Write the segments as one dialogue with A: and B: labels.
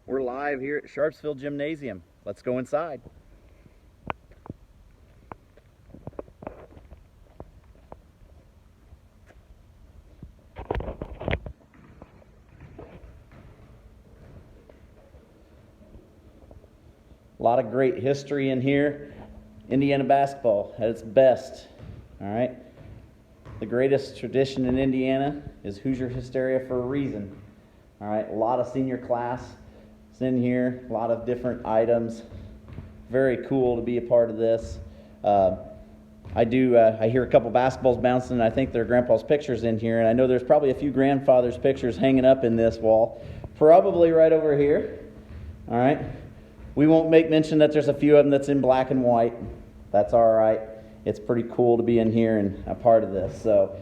A: We're live here at Sharpsville Gymnasium. Let's go inside. A lot of great history in here. Indiana basketball at its best. All right. The greatest tradition in Indiana is Hoosier hysteria for a reason. All right. A lot of senior class is in here. A lot of different items. Very cool to be a part of this. I hear a couple basketballs bouncing, and I think their grandpa's pictures in here. And I know there's probably a few grandfather's pictures hanging up in this wall. Probably right over here. All right. We won't make mention that there's a few of them that's in black and white. That's all right. It's pretty cool to be in here and a part of this. So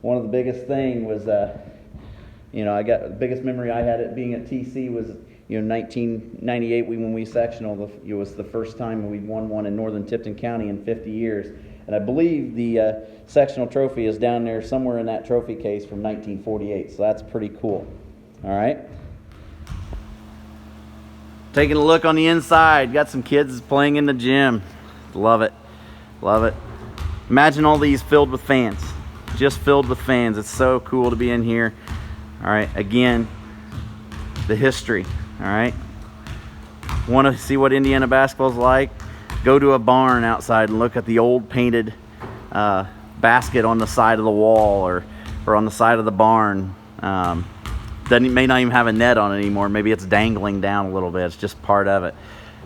A: one of the biggest thing was, I got the biggest memory I had at being at TC was, 1998 when we sectional. It was the first time we'd won one in Northern Tipton County in 50 years. And I believe the sectional trophy is down there somewhere in that trophy case from 1948. So that's pretty cool. All right. Taking a look on the inside, got some kids playing in the gym. Love it, love it. Imagine all these filled with fans, just filled with fans. It's so cool to be in here. All right, again, the history, all right. Want to see what Indiana basketball's like? Go to a barn outside and look at the old painted basket on the side of the wall or on the side of the barn. May not even have a net on it anymore. Maybe it's dangling down a little bit. It's just part of it.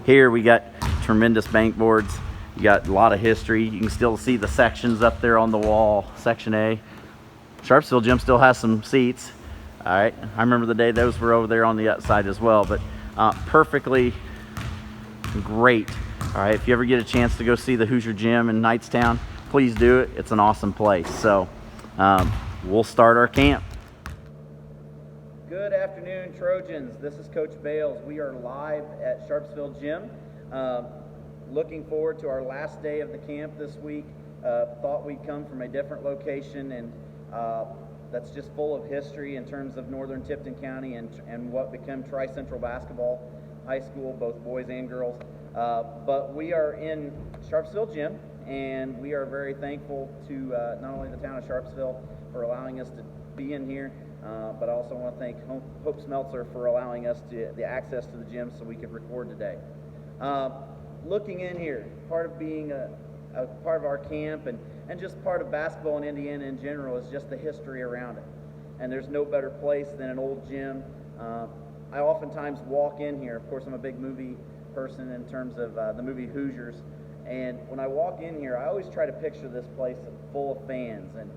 A: Here we got tremendous bank boards. You got a lot of history. You can still see the sections up there on the wall. Section A. Sharpsville Gym still has some seats. All right. I remember the day those were over there on the outside as well. But perfectly great. All right. If you ever get a chance to go see the Hoosier Gym in Knightstown, please do it. It's an awesome place. So we'll start our camp. Good afternoon, Trojans. This is Coach Bales. We are live at Sharpsville Gym. Looking forward to our last day of the camp this week. Thought we'd come from a different location, and that's just full of history in terms of Northern Tipton County and what became Tri-Central Basketball High School, both boys and girls. But we are in Sharpsville Gym, and we are very thankful to not only the town of Sharpsville for allowing us to be in here, but I also want to thank Hope Smeltzer for allowing us the access to the gym so we could record today. Looking in here, part of being a part of our camp and just part of basketball in Indiana in general is just the history around it. And there's no better place than an old gym. I oftentimes walk in here. Of course, I'm a big movie person in terms of the movie Hoosiers. And when I walk in here, I always try to picture this place full of fans and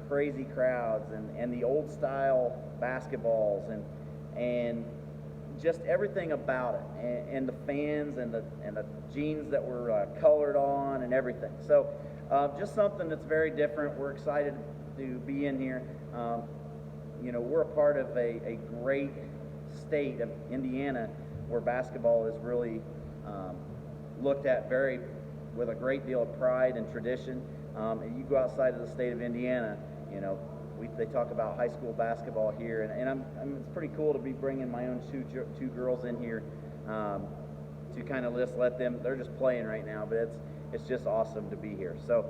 A: crazy crowds and the old style basketballs and just everything about it and the fans and the jeans that were colored on and everything. So just something that's very different. We're excited to be in here. We're a part of a great state of Indiana where basketball is really looked at with a great deal of pride and tradition. And you go outside of the state of Indiana, they talk about high school basketball here, and it's pretty cool to be bringing my own two girls in here to kind of let them. They're just playing right now, but it's just awesome to be here. So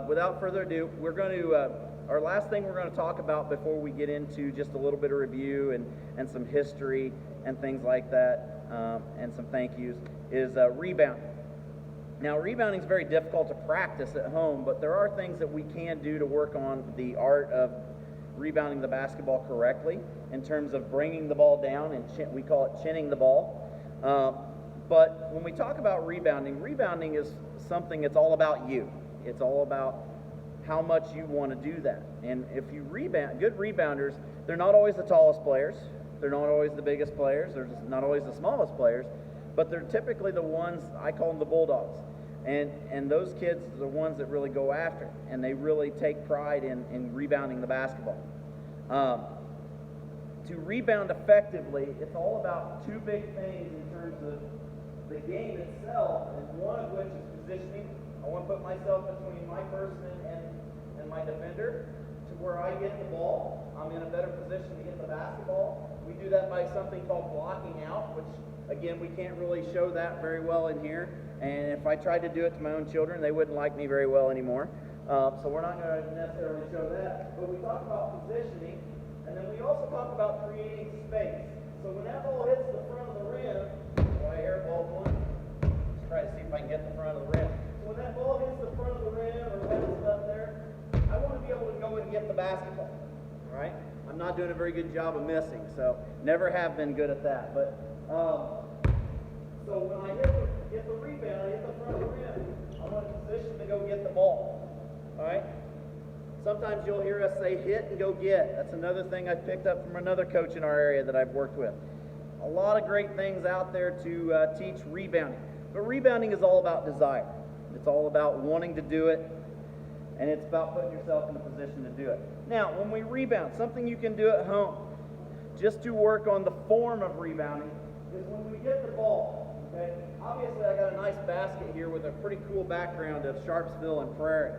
A: without further ado, we're going to our last thing we're going to talk about before we get into just a little bit of review and some history and things like that, and some thank yous is rebounding. Now, rebounding is very difficult to practice at home, but there are things that we can do to work on the art of rebounding the basketball correctly in terms of bringing the ball down, and we call it chinning the ball. But when we talk about rebounding is something that's all about you. It's all about how much you want to do that. And if you rebound, good rebounders, they're not always the tallest players. They're not always the biggest players. They're not always the smallest players. But they're typically the ones, I call them the Bulldogs. And those kids are the ones that really go after it, and they really take pride in rebounding the basketball. To rebound effectively, it's all about two big things in terms of the game itself, and one of which is positioning. I want to put myself between my person and my defender to where I get the ball. I'm in a better position to get the basketball. We do that by something called blocking out, which, again, we can't really show that very well in here. And if I tried to do it to my own children, they wouldn't like me very well anymore. So we're not going to necessarily show that. But we talk about positioning, and then we also talk about creating space. So when that ball hits the front of the rim, right here, ball one, let's try to see if I can get the front of the rim. So when that ball hits the front of the rim or bounces up there, I want to be able to go and get the basketball. All right? I'm not doing a very good job of missing, so never have been good at that. But so when I get the rebound, I hit the front of the rim, I'm in a position to go get the ball. All right? Sometimes you'll hear us say hit and go get. That's another thing I picked up from another coach in our area that I've worked with. A lot of great things out there to teach rebounding. But rebounding is all about desire. It's all about wanting to do it, and it's about putting yourself in a position to do it. Now, when we rebound, something you can do at home, just to work on the form of rebounding, is when we get the ball, okay? Obviously, I got a nice basket here with a pretty cool background of Sharpsville and Prairie.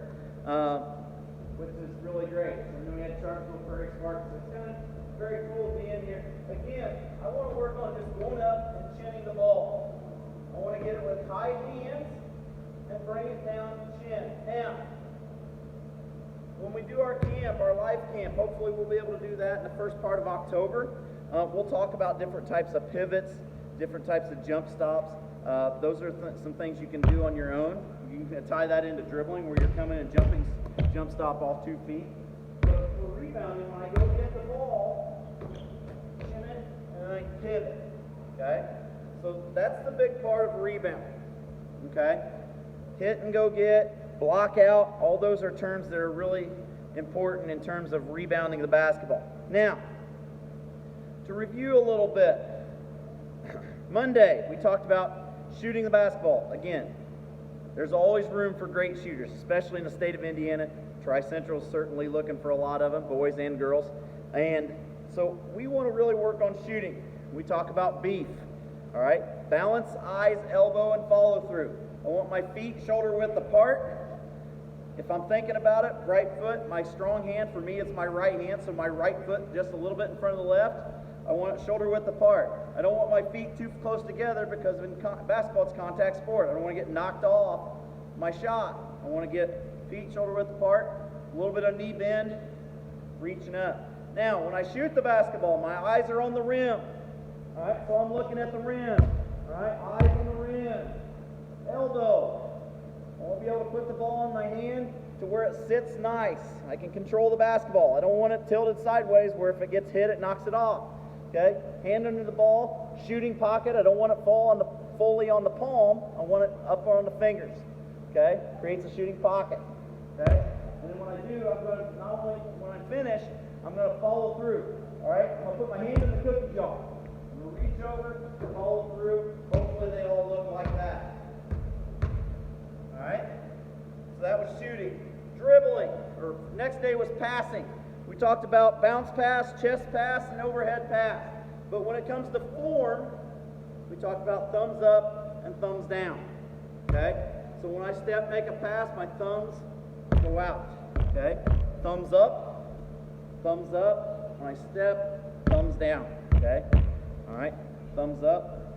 A: Which is really great. And then we had Sharpsville Prairie Sparks. So it's kind of very cool to be in here. Again, I want to work on just going up and chinning the ball. I want to get it with high hands and bring it down chin. Now, when we do our camp, our life camp, hopefully we'll be able to do that in the first part of October. We'll talk about different types of pivots, different types of jump stops. Those are some things you can do on your own. You can tie that into dribbling where you're coming and jump stop off 2 feet. But for rebounding, when I go get the ball, chin it, and I pivot. Okay? So that's the big part of rebounding. Okay? Hit and go get, block out, all those are terms that are really important in terms of rebounding the basketball. Now, to review a little bit, Monday we talked about shooting the basketball. Again, there's always room for great shooters, especially in the state of Indiana. Tri-Central is certainly looking for a lot of them, boys and girls. And so we want to really work on shooting. We talk about beef, all right? Balance, eyes, elbow, and follow through. I want my feet shoulder width apart. If I'm thinking about it, right foot, my strong hand, for me it's my right hand, so my right foot just a little bit in front of the left. I want it shoulder width apart. I don't want my feet too close together because in basketball it's contact sport. I don't want to get knocked off my shot. I want to get feet shoulder width apart, a little bit of knee bend, reaching up. Now, when I shoot the basketball, my eyes are on the rim. All right, so I'm looking at the rim. All right, eyes on the rim. Elbow. I want to be able to put the ball in my hand to where it sits nice. I can control the basketball. I don't want it tilted sideways where if it gets hit, it knocks it off. Okay, hand under the ball, shooting pocket. I don't want it fully on the palm. I want it up on the fingers. Okay, creates a shooting pocket. Okay, and then when I do, I'm going to not only when I finish, I'm going to follow through. All right, I'm going to put my hand in the cookie jar. I'm going to reach over, follow through. Hopefully they all look like that. All right, so that was shooting. Dribbling, or next day was passing. We talked about bounce pass, chest pass, and overhead pass. But when it comes to form, we talked about thumbs up and thumbs down. Okay? So when I make a pass, my thumbs go out. Okay? Thumbs up. When I step, thumbs down. Okay? All right? Thumbs up,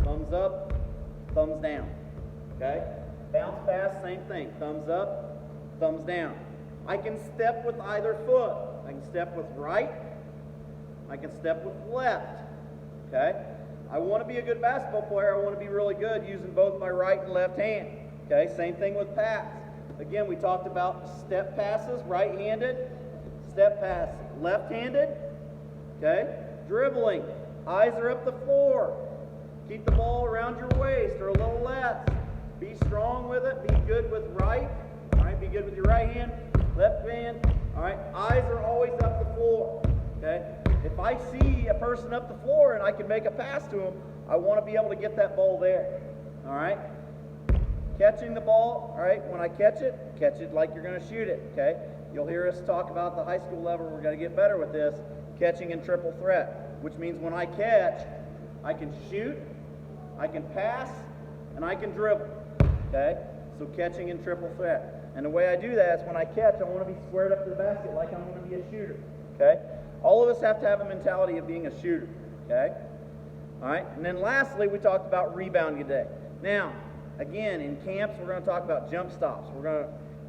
A: thumbs down. Okay? Bounce pass, same thing. Thumbs up, thumbs down. I can step with either foot. I can step with right. I can step with left. Okay? I want to be a good basketball player. I want to be really good using both my right and left hand. Okay? Same thing with pass. Again, we talked about step passes, right-handed. Step pass, left-handed. Okay? Dribbling. Eyes are up the floor. Keep the ball around your waist or a little less. Be strong with it. Be good with right. All right? Be good with your right hand. Left hand, all right, eyes are always up the floor, okay? If I see a person up the floor and I can make a pass to him, I want to be able to get that ball there, all right? Catching the ball, all right, when I catch it like you're going to shoot it, okay? You'll hear us talk about the high school level. We're going to get better with this, catching in triple threat, which means when I catch, I can shoot, I can pass, and I can dribble, okay? So catching in triple threat. And the way I do that is when I catch, I want to be squared up to the basket like I'm going to be a shooter. Okay? All of us have to have a mentality of being a shooter. Okay? All right? And then lastly, we talked about rebounding today. Now, again, in camps, we're going to talk about jump stops.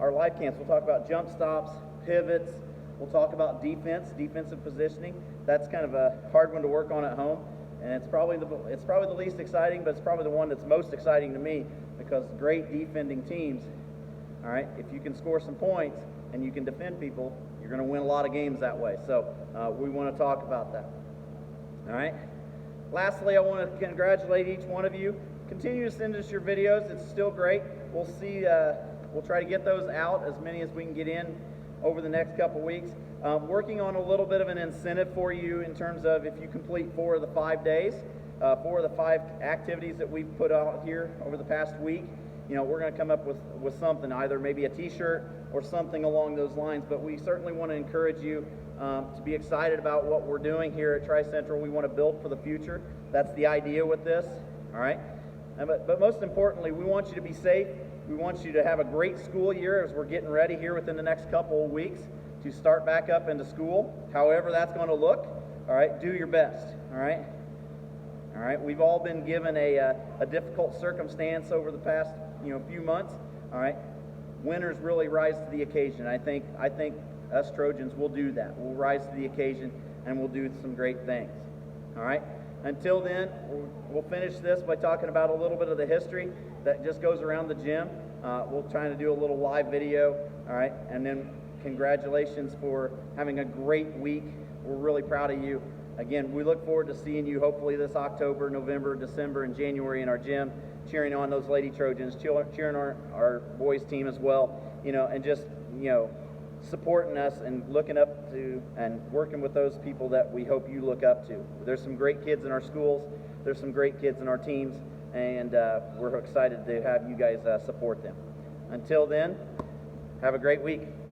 A: Our life camps, we'll talk about jump stops, pivots. We'll talk about defensive positioning. That's kind of a hard one to work on at home. And it's probably the least exciting, but it's probably the one that's most exciting to me, because great defending teams, all right, if you can score some points and you can defend people, you're going to win a lot of games that way. So we want to talk about that. All right. Lastly, I want to congratulate each one of you. Continue to send us your videos. It's still great. We'll see. We'll try to get those out, as many as we can get in over the next couple weeks. Working on a little bit of an incentive for you in terms of if you complete 4 of the 5 days, 4 of the 5 activities that we've put out here over the past week. You know, we're going to come up with something, either maybe a t-shirt or something along those lines, but we certainly want to encourage you to be excited about what we're doing here at Tri-Central. We want to build for the future. That's the idea with this, all right? But most importantly, we want you to be safe. We want you to have a great school year as we're getting ready here within the next couple of weeks to start back up into school, however that's going to look. All right, do your best. All right. All right. We've all been given a difficult circumstance over the past few months. All right. Winners really rise to the occasion. I think us Trojans will do that. We'll rise to the occasion and we'll do some great things. All right. Until then, we'll finish this by talking about a little bit of the history that just goes around the gym. We'll try to do a little live video. All right, and then congratulations for having a great week. We're really proud of you. Again, we look forward to seeing you hopefully this October, November, December, and January in our gym, cheering on those Lady Trojans, cheering on our boys team as well, and just, supporting us and looking up to and working with those people that we hope you look up to. There's some great kids in our schools. There's some great kids in our teams, and we're excited to have you guys support them. Until then, have a great week.